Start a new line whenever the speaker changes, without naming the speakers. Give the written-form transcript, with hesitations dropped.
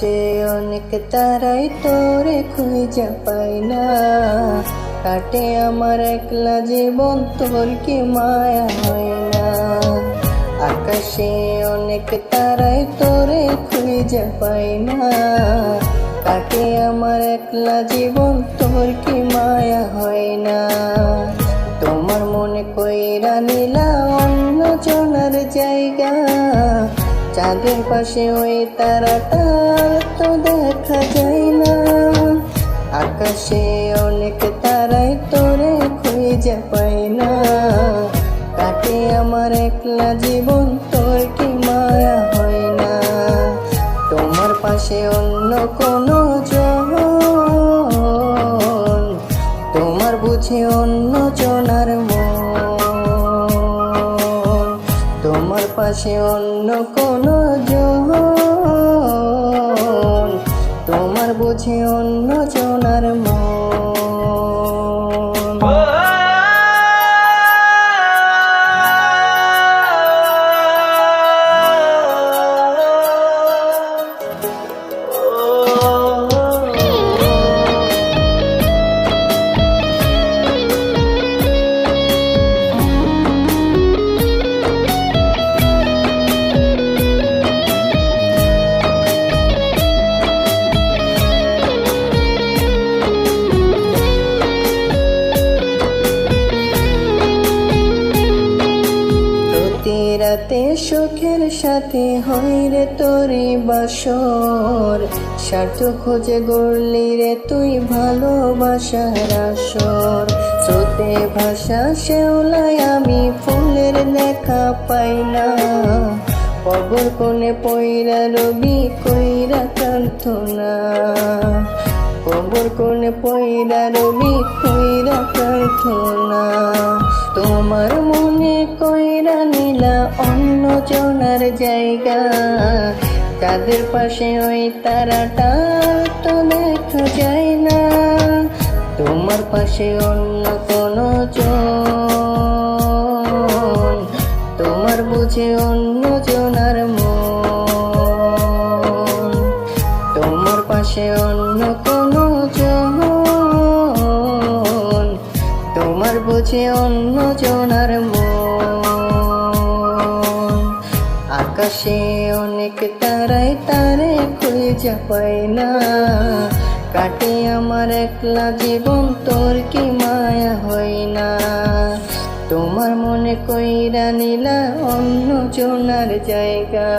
আকাশে অনেক তারাই তোরে খুঁজে পাই না, কাটে আমার একলা জীবন, তোর কি মায়া হয় না। আকাশে অনেক তারাই তোরে খুঁজে পাই না, কাটে আমার একলা জীবন, তোর কি মায়া হয় না। তোমার মনে কইরা নিলা অন্য জনার জায়গা, চাঁদের পাশে ওই তারাটা তো দেখা যায় না। আকাশে অনেক তারাই তোরে খুঁজে পাই না, কাটে আমার একলা জীবন, তোর কি মায়া হয় না। তোমার পাশে অন্য কোনো জন, তোমার বুঝি অন্য জনার মন, তোমার পাশে অন্য কোনো জন, তোমার বুঝি অন্য জনার মন। রাতে সুখের সাথে হয় রে তোরি বাসর, স্বার্থ খোঁজে গড়লি রে তুই ভালোবাসার আসর। স্রোতে ভাষা শেওলায় আমি ফুলের দেখা পাই না, কবর কোণে পইরা রবি কইরা প্রার্থনা, কবর কোণে পইরা রবি কইরা প্রার্থনা। তোমার মনে কইরা নিলা অন্য জনার জায়গা, তাদের পাশে ওই তারাটা তো দেখা যায় না। তোমার পাশে অন্য কোনো জন, তোমার বুঝে অন্য জনার মন, তোমার পাশে অন্য কোনো জন, তোমার বুঝে অন্য জনার মন। আকাশে অনেক তারাই তারে খুঁজে পাই না, কাটে আমার একলা জীবন, তোর কি মায়া হয় না। তোমার মনে কইরা নিলা অন্য জনার জায়গা।